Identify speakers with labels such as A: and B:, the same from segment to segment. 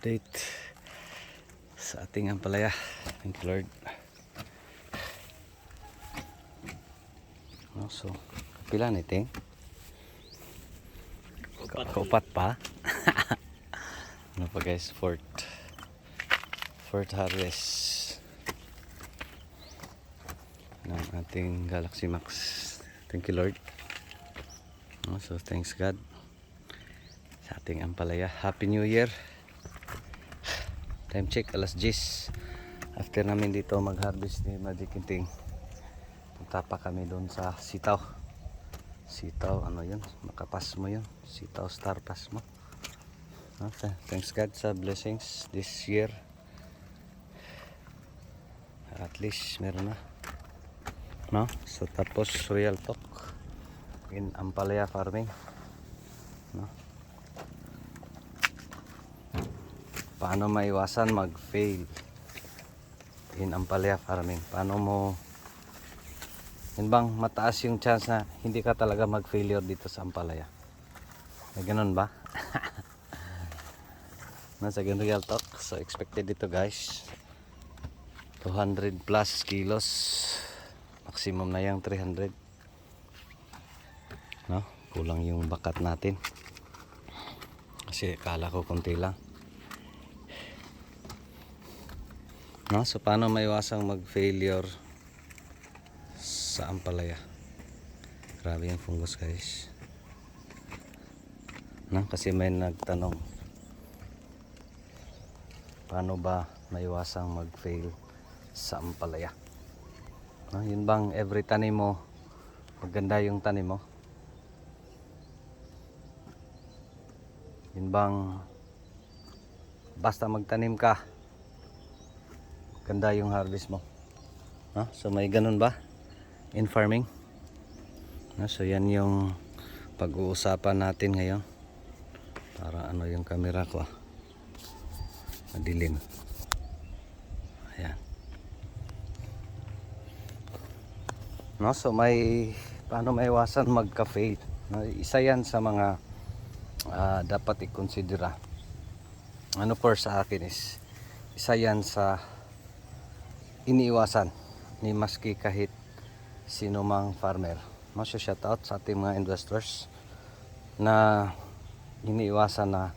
A: update sa ating ampalaya. Thank you Lord. So pila ni ting? Kaupat pa. Ano pa guys, fourth harvest ng ating Galaxy Max. Thank you Lord. So thanks God sa ating ampalaya. Happy New Year. Time check alas 10. After namin dito mag-harvest ni Magic Kinting, punta pa kami doon sa sitaw. Ano yun? Makapas mo yun. Sitaw star pass mo. Okay. Thanks God sa blessings this year. At least meron na. No? So tapos real talk in ampalaya farming. No? Paano maiwasan mag-fail in ampalaya farming? Paano mo yun bang mataas yung chance na hindi ka talaga mag-failure dito sa ampalaya? May ganun ba? Nasa ganun real talk. So expected dito guys 200 plus kilos, maximum na yung 300. No? Kulang yung bakat natin kasi kala ko konti lang. No? So paano maiwasang mag-failure sa ampalaya? Grabe yung fungus guys. No? Kasi may nagtanong, paano ba maiwasang mag-fail sa ampalaya? No? Yun bang every tanim mo maganda yung tanim mo? Yun bang basta magtanim ka ganda yung harvest mo? No? So may ganun ba in farming? No? So yan yung pag-uusapan natin ngayon. Para ano yung camera ko, madilim. Ayan. No? So paano maiwasan magka-fail? No? Isa yan sa mga dapat i-considera. Ano for sa akin is isa yan sa iniiwasan ni maski kahit sino mang farmer. No? So shout out sa ating mga investors na iniiwasan na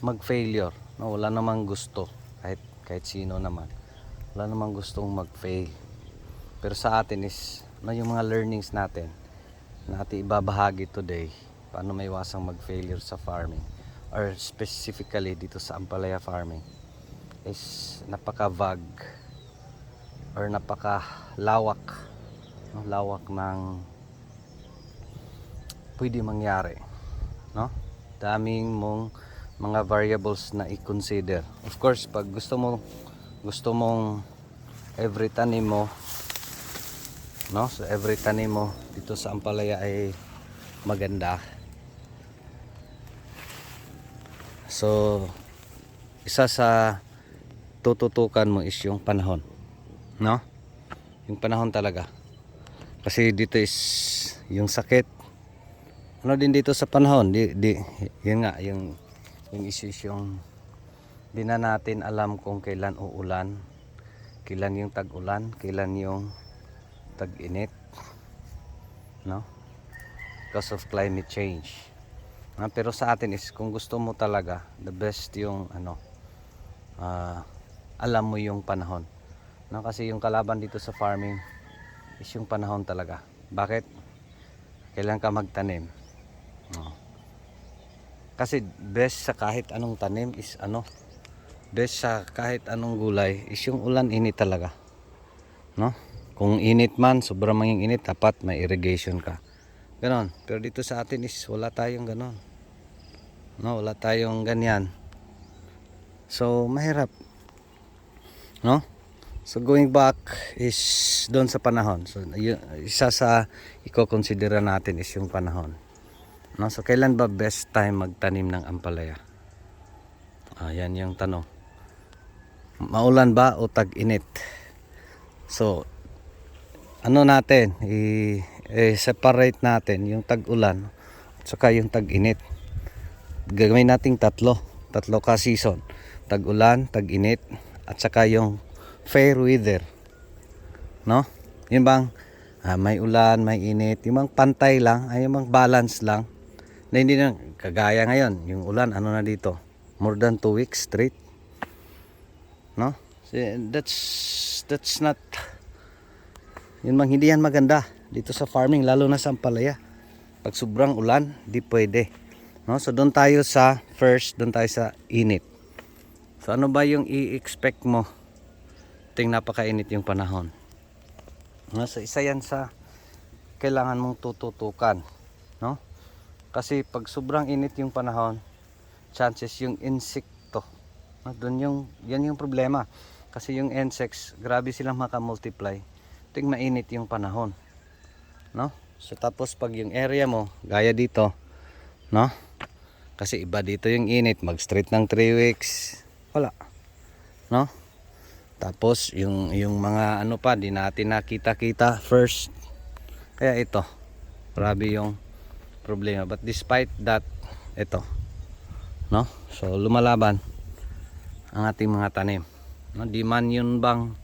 A: mag-failure. No? Wala namang gusto, kahit sino naman. Wala namang gustong mag-fail. Pero sa atin is yung mga learnings natin na ating ibabahagi today, paano maiwasang mag-failure sa farming or specifically dito sa ampalaya farming is napaka-vague or napaka-lawak, no? Lawak ng pwede mangyari, no? Daming mong mga variables na i-consider. Of course, pag gusto mong every tanim mo, no? So every tanim mo dito sa ampalaya ay maganda. So isa sa tututukan mo is yung panahon, no? Yung panahon talaga. Kasi dito is yung sakit. Ano din dito sa panahon, yun nga yung issue is yung di na natin alam kung kailan uulan, kailan yung tag-ulan, kailan yung tag-init, no? Because of climate change. Pero sa atin is kung gusto mo talaga, the best yung alam mo yung panahon, no? Kasi yung kalaban dito sa farming is yung panahon talaga. Bakit? Kailan ka magtanim, no? Kasi best sa kahit anong tanim is best sa kahit anong gulay is yung ulan init talaga, no? Kung init man, sobrang manging init, dapat may irrigation ka. Ganon. Pero dito sa atin is wala tayong ganon, no? Wala tayong ganyan. So mahirap, no? So going back is doon sa panahon. So isa sa i-consider natin is yung panahon, no? So kailan ba best time magtanim ng ampalaya? Yan yung tanong. Maulan ba o tag-init? So ano natin, i-separate natin yung tag-ulan at saka yung tag-init. Gagawin nating tatlo. Tatlo ka season. Tag-ulan, tag-init, at saka yung fair weather. No? Yun bang may ulan, may init. Yung bang pantay lang, ay yung bang balance lang. Na hindi na kagaya ngayon. Yung ulan, ano na dito? More than 2 weeks straight. No? So, that's not, yun bang hindi yan maganda dito sa farming, lalo na sa Ampalaya. Pag sobrang ulan, di pwede. No? So doon tayo sa doon tayo sa init. So ano ba yung i-expect mo? Ting napakainit yung panahon. No? So isa yan sa kailangan mong tututukan. No? Kasi pag sobrang init yung panahon, chances yung insekto. No? Yan yung problema. Kasi yung insects, grabe silang makamultiply. Ting mainit yung panahon. No? So tapos pag yung area mo, gaya dito, no? Kasi iba dito yung init, mag-straight ng 3 weeks. Wala. No? Tapos yung mga ano pa, di natin nakita-kita first. Kaya ito, grabe yung problema. But despite that, ito. No? So lumalaban ang ating mga tanim. No? Di man yun bang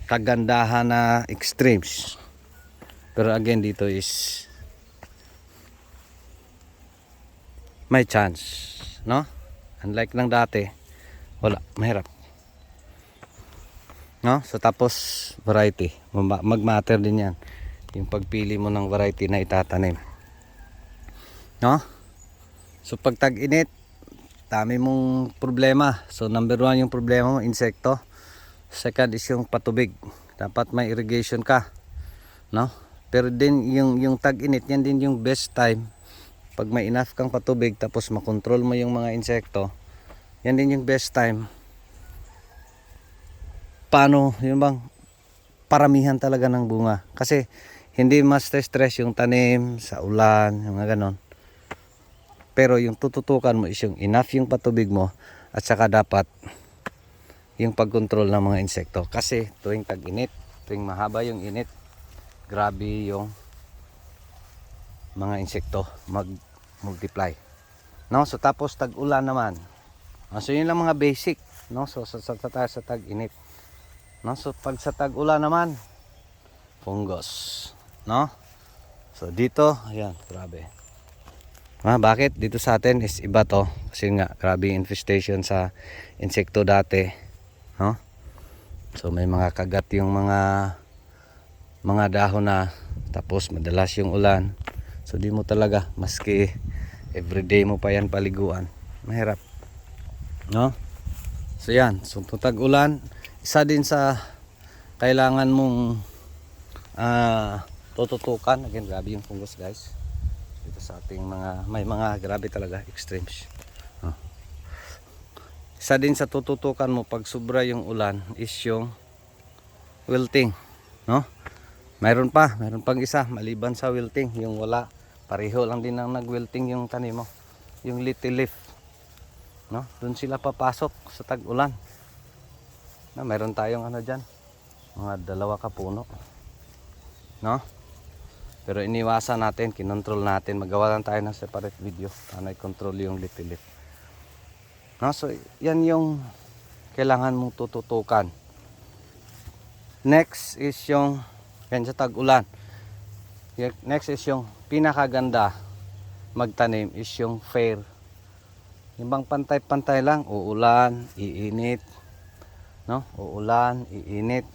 A: kagandahan na extremes. Pero again dito is may chance, no? Unlike ng dati, wala, mahirap. No? So tapos variety, mag-matter din 'yan. Yung pagpili mo ng variety na itatanim. No? So pag tag-init, dami mong problema. So number 1 yung problema mo, insekto. Second is yung patubig. Dapat may irrigation ka. No? Pero din yung tag-init, yan din yung best time. Pag may enough kang patubig tapos makontrol mo yung mga insekto, yan din yung best time. Paano, yun bang paramihan talaga ng bunga. Kasi hindi mas stress yung tanim sa ulan, yung mga ganon. Pero yung tututukan mo is yung enough yung patubig mo at saka dapat yung pagkontrol ng mga insekto. Kasi tuwing tag-init, tuwing mahaba yung init, grabe yung mga insekto mag-multiply. No? So tapos tag-ulan naman. So yun lang mga basic, no? So sa tag-init. No? So pag sa tag-ulan naman, fungus, no? So dito, ayan, grabe. Bakit dito sa atin is iba to? Kasi nga grabe infestation sa insekto dati, no? So may mga kagat yung mga dahon na, tapos madalas yung ulan. So di mo talaga, maski everyday mo pa yan paliguan, mahirap, no? So yan, so tag-ulan, isa din sa kailangan mong tututukan. Again, grabe yung fungus guys dito sa ating may mga grabe talaga extremes. Isa din sa tututukan mo pag sobra yung ulan is yung wilting, no? Mayroon pang isa maliban sa wilting, yung wala, pareho lang din ang nag-wilting yung tanim mo, yung little leaf, no? Doon sila papasok sa tag-ulan. No, mayroon tayong ano diyan, mga 2 kapuno, no? Pero iniwasan natin, kinontrol natin, magawa lang tayo ng separate video paano i-control yung little leaf. No, so yan yung kailangan mong tututukan. Next is yung yan sa tag-ulan. Next is yung pinakaganda magtanim is yung fair. Yung bang pantay-pantay lang, uulan, iinit, no? Uulan, iinit.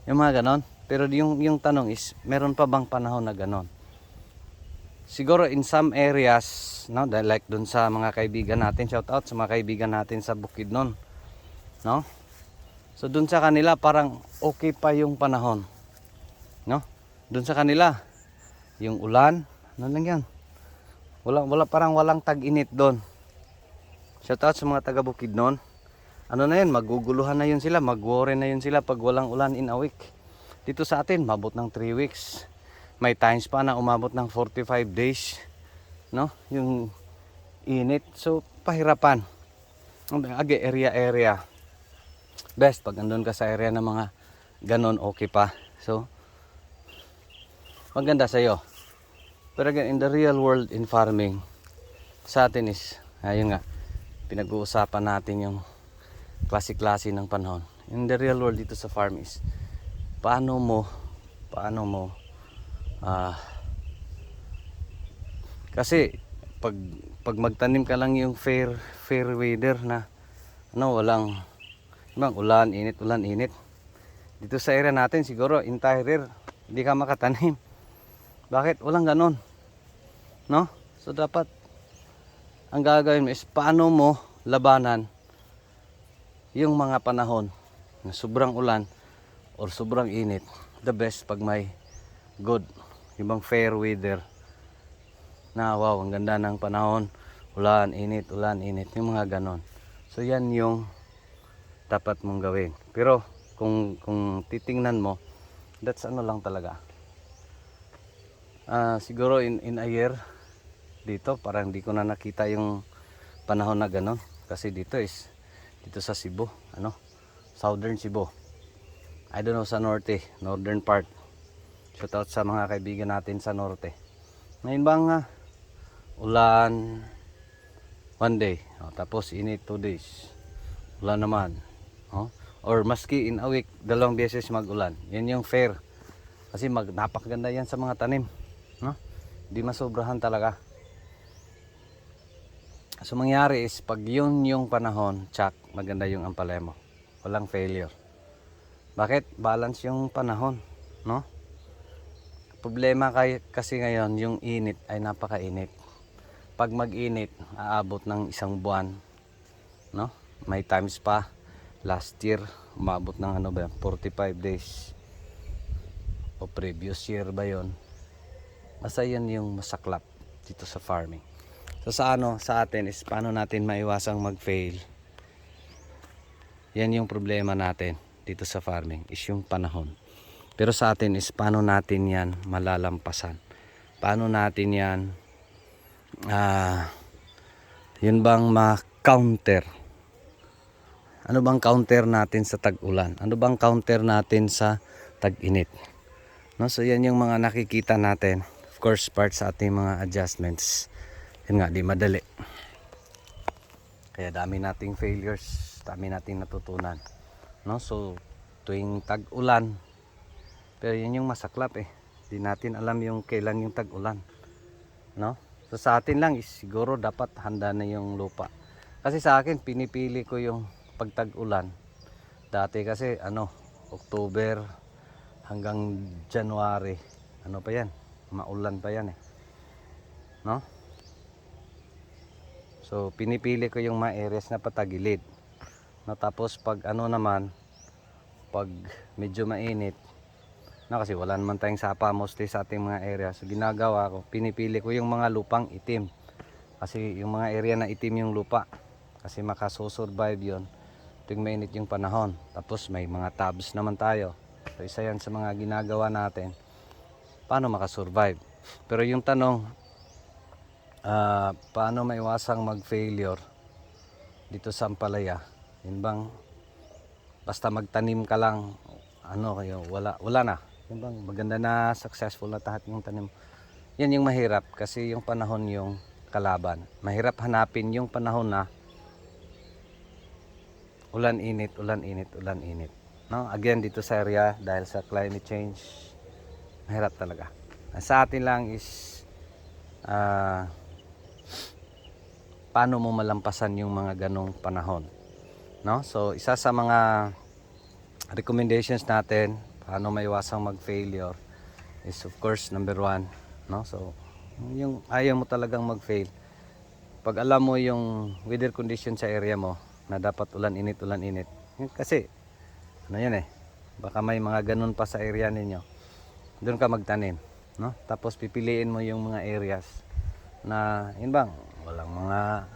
A: Yung mga ganon. Pero yung tanong is, meron pa bang panahon na ganon? Siguro in some areas, no, like dun sa mga kaibigan natin, shout out sa mga kaibigan natin sa Bukidnon, no? So dun sa kanila parang okay pa yung panahon, no? Dun sa kanila yung ulan, ano lang yan, parang walang tag-init doon. Shout out sa mga taga Bukidnon. Ano na yun, maguguluhan na yun sila, mag-worry na yun sila pag walang ulan in a week. Dito sa atin, mabot ng 3 weeks. May times pa na umabot ng 45 days, no? Yung init. So pahirapan. Area. Best pag andun ka sa area ng mga ganon, okay pa. So maganda sa iyo. Pero again, in the real world in farming, sa atin is ayun nga, pinag-uusapan natin yung klase-klase ng panahon. In the real world dito sa farm is paano mo kasi pag magtanim ka lang yung fair weather na walang ulan, init. Dito sa area natin siguro entire year hindi ka makatanim. Bakit? Walang ganon. No? So dapat ang gagawin mo is paano mo labanan yung mga panahon na sobrang ulan or sobrang init. The best pag may good, yung fair weather na wow, ang ganda ng panahon, ulan, init, yung mga ganon. So yan yung dapat mong gawin. Pero kung titingnan mo, that's ano lang talaga. Siguro in a year dito parang hindi ko na nakita yung panahon na ganon. Kasi dito sa Cebu, Southern Cebu. I don't know sa norte, northern part. Shout out sa mga kaibigan natin sa norte. Ngayon bang ulan one day, tapos init 2 days. Ulan naman. Or maski in a week, 2 beses mag-ulan. Yan yung fair. Kasi napakaganda yan sa mga tanim. Hindi masobrahan talaga. So mangyari is pag yun yung panahon, tsak, maganda yung ampalaya mo. Walang failure. Bakit? Balance yung panahon, no? Problema kasi ngayon, yung init ay napakainit. Pag mag-init, aabot ng 1 buwan, no? May times pa last year, umabot ng 45 days. O previous year ba 'yon? Basta yan yung masaklap dito sa farming. So sa atin is paano natin maiwasang mag-fail. Yan yung problema natin dito sa farming is yung panahon. Pero sa atin is paano natin yan malalampasan. Paano natin yan yun bang ma-counter. Ano bang counter natin sa tag-ulan? Ano bang counter natin sa tag-init? No, so yan yung mga nakikita natin. Of course, part sa ating mga adjustments. Yun nga, di madali. Kaya dami nating failures, dami nating natutunan. No, so tuwing tag-ulan, pero yun yung masaklap Di natin alam yung kailan yung tag-ulan. No? So sa atin lang is siguro dapat handa na yung lupa. Kasi sa akin pinipili ko yung pagtag-ulan. Dati kasi October hanggang January, pa yan? Maulan pa yan No? So pinipili ko yung mga areas na patagilid. No, tapos pag naman, pag medyo mainit, kasi wala naman tayong sapa mostly sa ating mga area. So ginagawa ko, pinipili ko yung mga lupang itim. Kasi yung mga area na itim yung lupa, kasi makasurvive yon tuwing mainit yung panahon. Tapos may mga tabs naman tayo. So isa yan sa mga ginagawa natin paano makasurvive. Pero yung tanong, paano maiwasang mag-failure dito sa ampalaya? Yun bang basta magtanim ka lang, wala na. Yun bang maganda na, successful na lahat yung tanim? Yan yung mahirap kasi yung panahon yung kalaban. Mahirap hanapin yung panahon na ulan init. No? Again dito sa area dahil sa climate change, mahirap talaga. Sa atin lang is paano mo malampasan yung mga ganong panahon. No? So isa sa mga recommendations natin paano maiwasang mag-failure is of course number 1, no? So yung ayaw mo talagang mag-fail, pag alam mo yung weather condition sa area mo na dapat ulan init, kasi baka may mga ganun pa sa area ninyo, doon ka magtanim, no? Tapos pipiliin mo yung mga areas na walang mga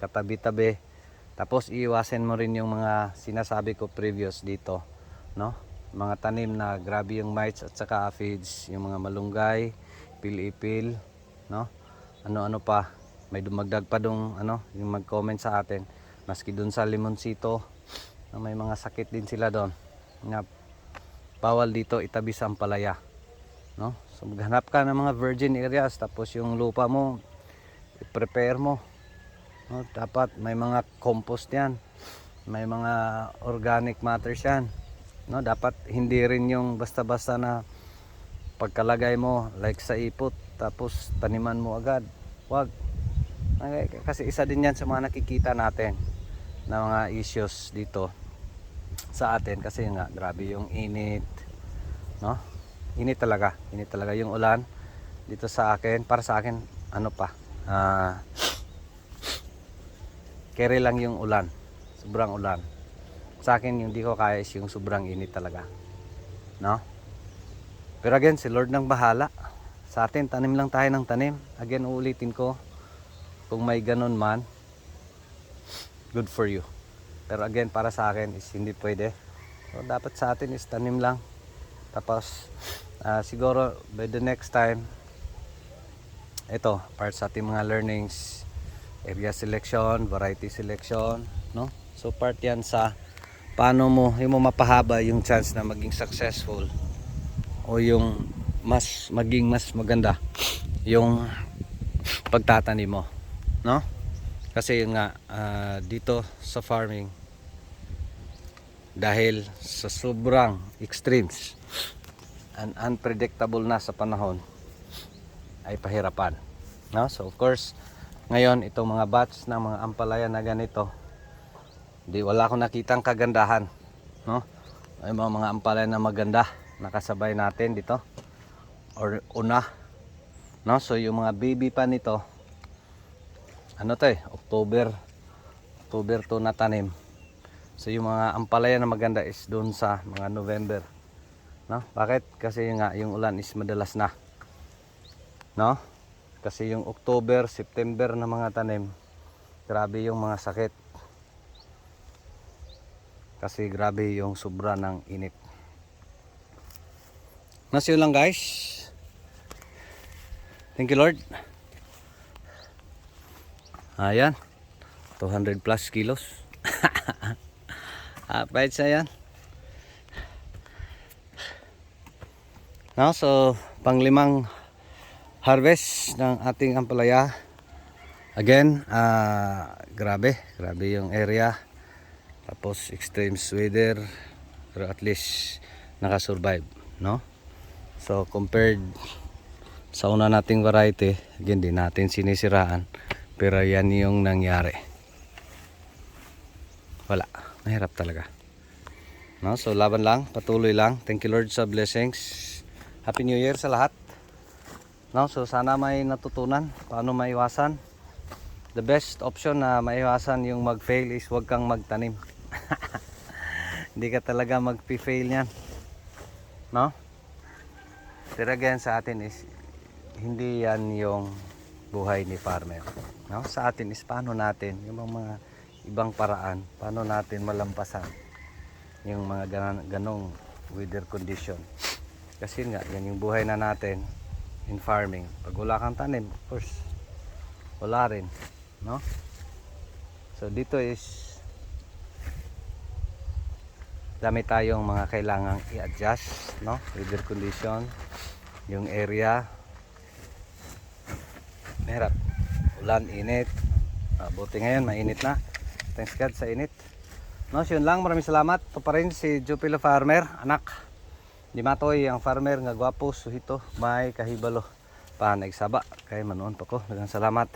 A: katabi-tabi. Tapos iiwasan mo rin yung mga sinasabi ko previous dito, no? Mga tanim na grabe yung mites at saka aphids, yung mga malunggay, ipil-ipil, no? Ano-ano pa. May dumagdag pa yung mag-comment sa atin. Maski dun sa Limoncito, may mga sakit din sila doon. Na bawal dito itabi sa ampalaya, no? So maghanap ka ng mga virgin areas, tapos yung lupa mo i-prepare mo. No, dapat may mga compost yan. May mga organic matters yan. No, dapat hindi rin yung basta-basta na pagkalagay mo like sa ipot tapos taniman mo agad. Wag. Kasi isa din yan sa mga nakikita natin na mga issues dito sa atin kasi nga grabe yung init, no? Init talaga yung ulan dito sa akin. Para sa akin ano pa, carry lang yung ulan, sobrang ulan. Sa akin yung di ko kaya is yung sobrang init talaga, no? Pero again, si Lord nang bahala sa atin. Tanim lang tayo ng tanim. Again, uulitin ko, kung may ganun man, good for you. Pero again, para sa akin is hindi pwede. So, dapat sa atin is tanim lang. Tapos siguro by the next time, ito part sa ating mga learnings, area selection, variety selection, no? So part yan sa paano mo yung mapahaba yung chance na maging successful o yung maging mas maganda yung pagtatanim mo, no? Kasi nga dito sa farming, dahil sa sobrang extremes and unpredictable na sa panahon, ay pahirapan, no? So of course ngayon itong mga batch ng mga ampalaya na ganito, wala akong nakitang kagandahan, no? Ay mga ampalaya na maganda nakasabay natin dito or una, no? So yung mga baby pa nito, ano to October to natanim. So yung mga ampalaya na maganda is doon sa mga November, no? Bakit? Kasi nga yung ulan is madalas na, no? Kasi yung October, September na mga tanim, grabe yung mga sakit. Kasi grabe yung sobra ng init. Nasyo lang guys. Thank you Lord. Ayan. 200 plus kilos. Pahit sa yan. No, so panglimang harvest ng ating ampalaya. Again, grabe yung area. Tapos extreme weather, pero at least nakasurvive, no? So compared sa una nating variety, again din natin sinisiraan, pero yan yung nangyari. Wala, mahirap talaga, no? So laban lang, patuloy lang. Thank you Lord sa blessings. Happy New Year sa lahat. No, so sana may natutunan paano maiwasan. The best option na maiwasan yung mag-fail is wag kang magtanim. Hindi ka talaga mag-fail niyan, no? Pero again sa atin is hindi yan yung buhay ni farmer, no? Sa atin is paano natin yung mga ibang paraan, paano natin malampasan yung mga ganong weather condition. Kasi nga yan yung buhay na natin in farming. Pag wala kang tanim, of course wala rin, no? So dito is dami tayong mga kailangang i-adjust, no? Weather condition, yung area, mahirap, ulan, init. Buti ngayon mainit na, thanks God sa init, no? So yun lang, maraming salamat. Ito pa rin si Jupilo Farmer, anak di Matoy, ang farmer nga gwapo, suhito, may kahibalo pa nagsaba kay manoon pa ko. Daghang salamat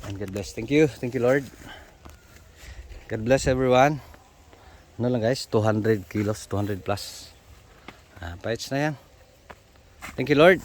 A: and God bless. Thank you Lord. God bless everyone. Ano lang guys, 200 kilos, 200 plus. Paits na yan. Thank you Lord.